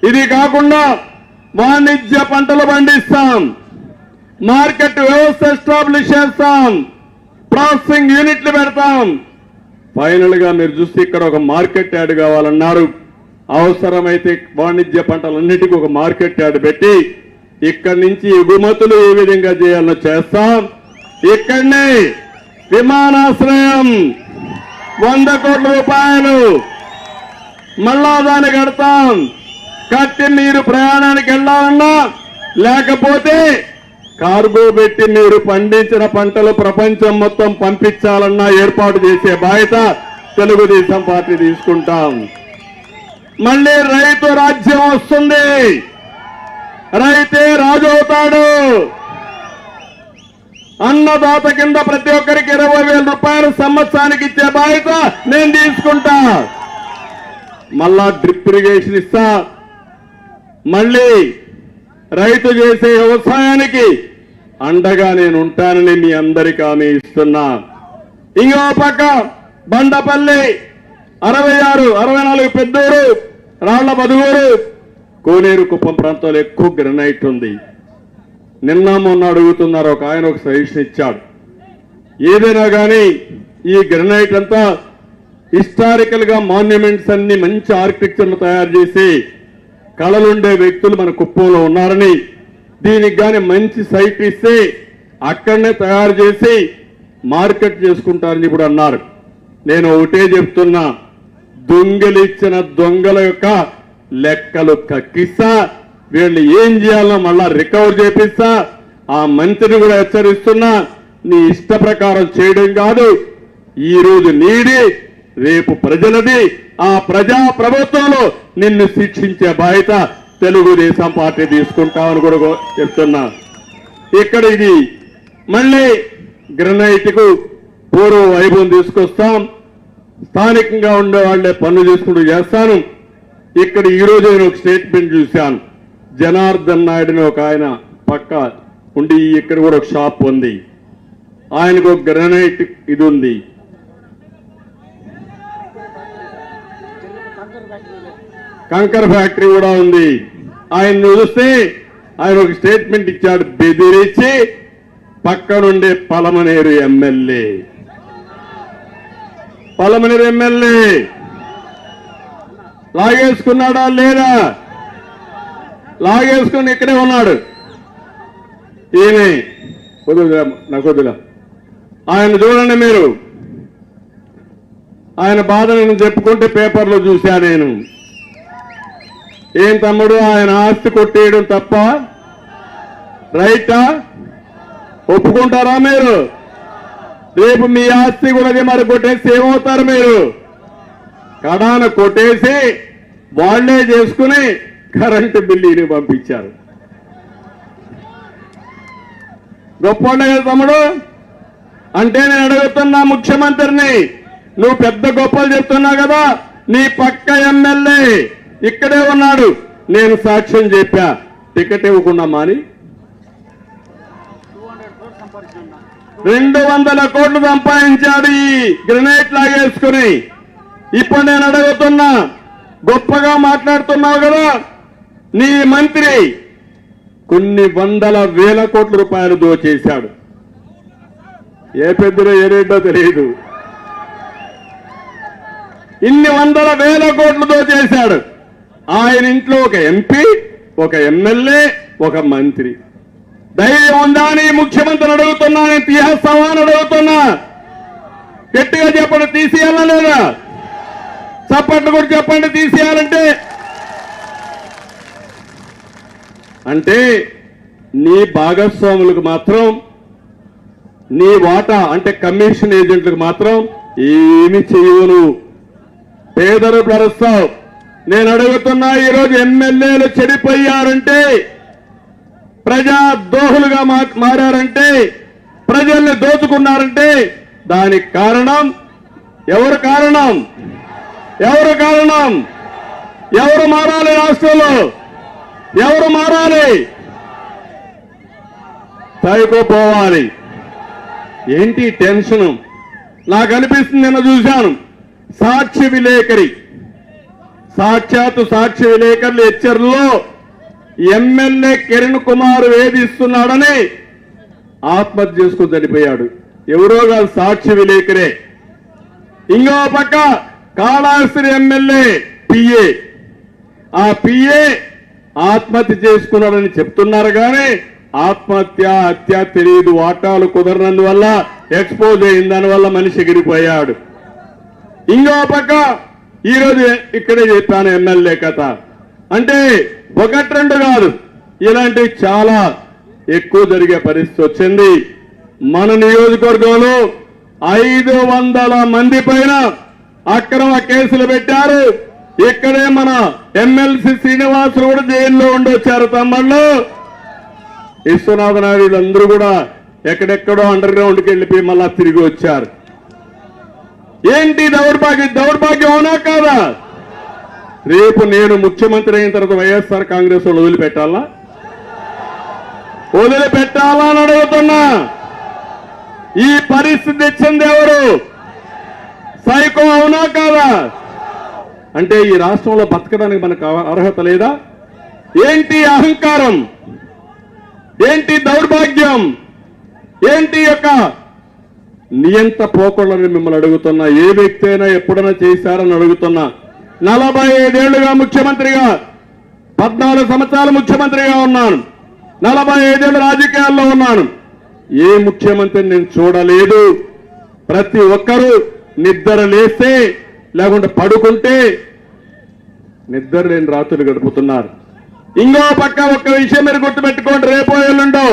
ఇది కాకుండా వాణిజ్య పంటలు పండిస్తాం, మార్కెట్ వ్యవస్థ ఎస్టాబ్లిష్ చేస్తాం, ప్రాసెసింగ్ యూనిట్లు పెడతాం. ఫైనల్ గా మీరు చూస్తే ఇక్కడ ఒక మార్కెట్ యార్డ్ కావాలన్నారు. అవసరమైతే వాణిజ్య పంటలన్నిటికీ ఒక మార్కెట్ యార్డ్ పెట్టి ఇక్కడి నుంచి ఎగుమతులు ఏ విధంగా చేయాలో చేస్తాం. ఇక్కడనే విమానాశ్రయం 100 కోట్ల రూపాయలు మళ్ళా దాన్ని కడతాం. కట్టి మీరు ప్రయాణానికి వెళ్ళాలన్నా లేకపోతే కార్గో పెట్టి మీరు పండించిన పంటలు ప్రపంచం మొత్తం పంపించాలన్నా ఏర్పాటు చేసే బాధ్యత తెలుగుదేశం పార్టీ తీసుకుంటాం. మళ్ళీ రైతు రాజ్యం వస్తుంది, రైతే రాజు అవుతాడు. అన్నదాత కింద ప్రతి ఒక్కరికి 20,000 రూపాయలు సంవత్సరానికి ఇచ్చే బాధ్యత నేను తీసుకుంటా. మళ్ళా డ్రిప్ ఇరిగేషన్ ఇస్తా. మళ్ళీ రైతు చేసే వ్యవసాయానికి అండగా నేను ఉంటానని మీ అందరికీ హామీ ఇస్తున్నా. ఇంకో పక్క బండపల్లి 66, 64 పెద్దూరు, రాళ్ల బదుగూరు, కోనేరు కుప్పం ప్రాంతాల్లో ఎక్కువ గ్రనైట్ ఉంది. నిన్న మొన్న అడుగుతున్నారు, ఒక ఆయన ఒక సజెషన్ ఇచ్చాడు. ఏదైనా కానీ ఈ గ్రనైట్ అంతా హిస్టారికల్ గా మాన్యుమెంట్స్ అన్ని మంచి ఆర్కిటెక్చర్లు తయారు చేసి కళలుండే వ్యక్తులు మన కుప్పంలో ఉన్నారని, దీనికి గాని మంచి సైట్ ఇస్తే అక్కడనే తయారు చేసి మార్కెట్ చేసుకుంటారని ఇప్పుడు అన్నారు. నేను ఒకటే చెప్తున్నా, దొంగలిచ్చిన దొంగల యొక్క లెక్కలు కక్కిస్తా. వీళ్ళు ఏం చేయాలో మళ్ళా రికవర్ చేపిస్తా. ఆ మంత్రిని కూడా హెచ్చరిస్తున్నా, నీ ఇష్ట ప్రకారం చేయడం కాదు. ఈ రోజు నీడి, రేపు ప్రజలది. ఆ ప్రజా ప్రభుత్వంలో నిన్ను శిక్షించే బాధ్యత తెలుగుదేశం పార్టీ తీసుకుంటామని కూడా చెప్తున్నా. ఇక్కడ ఇది మళ్ళీ గ్రనైట్ కు పూర్వ వైభవం తీసుకొస్తాం. స్థానికంగా ఉండే వాళ్లే పనులు చేసుకుంటూ చేస్తాను. ఇక్కడ ఈ రోజు నేను ఒక స్టేట్మెంట్ చూశాను. జనార్దన్ నాయుడుని ఒక ఆయన పక్క ఉండి ఇక్కడ కూడా ఒక షాప్ ఉంది. ఆయనకు ఒక గ్రనైట్ ఇది ఉంది. కంకర్ ఫ్యాక్టరీ కూడా ఉంది. ఆయన చూస్తే ఆయన ఒక స్టేట్మెంట్ ఇచ్చాడు, బెదిరించి పక్కనుండే పలమనేరు ఎమ్మెల్యే లాగేసుకున్నాడా లేదా? లాగేసుకుని ఇక్కడే ఉన్నాడు. ఈయనే నకొద్దులా ఆయన చూడండి మీరు. ఆయన బాధ నేను చెప్పుకుంటే పేపర్లో చూశా నేను. ఏం తమ్ముడు, ఆయన ఆస్తి కొట్టేయడం తప్ప రైటా? ఒప్పుకుంటారా మీరు? రేపు మీ ఆస్తి కూడా మరి కొట్టేసి ఏమవుతారు మీరు? కడాన కొట్టేసి వాళ్లే చేసుకుని కరెంటు బిల్లుని పంపించారు. గొప్ప కదా తమ్ముడు. అంటే నేను అడుగుతున్నా ముఖ్యమంత్రిని, నువ్వు పెద్ద గొప్పలు చెప్తున్నావు కదా, నీ పక్క ఎమ్మెల్యే ఇక్కడే ఉన్నాడు, నేను సాక్ష్యం చెప్పా, టికెట్ ఇవ్వకుండా మాని 200 కోట్లు సంపాదించాడు ఈ గ్రెనైట్ లాగేసుకుని. ఇప్పుడు నేను అడుగుతున్నా, గొప్పగా మాట్లాడుతున్నావు కదా, నీ మంత్రి కొన్ని 100,000 కోట్ల రూపాయలు దోచేశాడు. ఏ పెద్దలో ఏ రేటో తెలియదు. ఇన్ని 100,000 కోట్లు దోచేశాడు. ఆయన ఇంట్లో ఒక ఎంపీ, ఒక ఎమ్మెల్యే, ఒక మంత్రి. ధైర్యం ఉందా అని ముఖ్యమంత్రిని అడుగుతున్నా, నేను తీసేస్తావా అని అడుగుతున్నా. గట్టిగా చెప్పండి, తీసేయాలా లేదా? చప్పట్లు కూడా చెప్పండి తీసేయాలంటే. అంటే నీ భాగస్వాములకు మాత్రం, నీ వాటా అంటే కమిషన్ ఏజెంట్లకు మాత్రం ఏమి చేయను, పేదలు పరుస్తావు. నేను అడుగుతున్నా, ఈరోజు ఎమ్మెల్యేలు చెడిపోయారంటే, ప్రజా దోహులుగా మారారంటే, ప్రజల్ని దోచుకున్నారంటే దానికి కారణం ఎవరు? కారణం ఎవరు? కారణం ఎవరు? మారాలి రాష్ట్రంలో ఎవరు మారాలి? సైకోపోవాలి. ఏంటి టెన్షన్? నాకు అనిపిస్తుంది, నిన్న చూశాను సాక్షి విలేకరి సాక్షాత్తు సాక్షి విలేకరులు హెచ్చర్లో ఎమ్మెల్యే కిరణ్ కుమార్ వేధిస్తున్నాడని ఆత్మహత్య చేసుకుని చనిపోయాడు. ఎవరో కాదు, సాక్షి విలేకరే. ఇంకో పక్క కాళహస్తి ఎమ్మెల్యే పిఏ, ఆ పిఏ ఆత్మహత్య చేసుకున్నాడని చెప్తున్నారు కానీ ఆత్మహత్య హత్య తెలియదు. వాటాలు కుదరనందువల్ల ఎక్స్పోజ్ అయింది, దానివల్ల మనిషి ఎగిరిపోయాడు. ఇంకో పక్క ఈరోజు ఇక్కడే చెప్పాను ఎమ్మెల్యే కథ. అంటే ఒకటి రెండు కాదు, ఇలాంటివి చాలా ఎక్కువ జరిగే పరిస్థితి వచ్చింది. మన నియోజకవర్గంలో 500 మంది పైన అక్రమ కేసులు పెట్టారు. ఇక్కడే మన ఎమ్మెల్సీ శ్రీనివాసులు కూడా జైల్లో ఉండొచ్చారు. తమ్ముళ్ళు విశ్వనాథ నాయుడు అందరూ కూడా ఎక్కడెక్కడో అండర్ గ్రౌండ్కి వెళ్ళిపోయి మళ్ళా తిరిగి వచ్చారు. ఏంటి దౌర్భాగ్యం అవునా కాదా? రేపు నేను ముఖ్యమంత్రి అయిన తర్వాత వైఎస్ఆర్ కాంగ్రెస్ వాళ్ళు వదిలిపెట్టాలా అని అడుగుతున్నా. ఈ పరిస్థితి తెచ్చింది ఎవరు? సైకో అవునా కాదా? అంటే ఈ రాష్ట్రంలో బతకడానికి మనకు అర్హత లేదా? ఏంటి అహంకారం? ఏంటి దౌర్భాగ్యం? ఏంటి యొక్క నియంత పోకూడదని మిమ్మల్ని అడుగుతున్నా. ఏ వ్యక్తి అయినా ఎప్పుడైనా చేశారని అడుగుతున్నా. 45 ఏళ్లుగా ముఖ్యమంత్రిగా, 14 సంవత్సరాలు ముఖ్యమంత్రిగా ఉన్నాను, 45 ఏళ్ళు రాజకీయాల్లో ఉన్నాను. ఏ ముఖ్యమంత్రిని నేను చూడలేదు. ప్రతి ఒక్కరూ నిద్ర లేస్తే లేకుంటే పడుకుంటే నిద్ర లేని రాత్రులు గడుపుతున్నారు. ఇంకో పక్క ఒక్క విషయం మీరు గుర్తుపెట్టుకోండి, రేపో ఎల్లుండో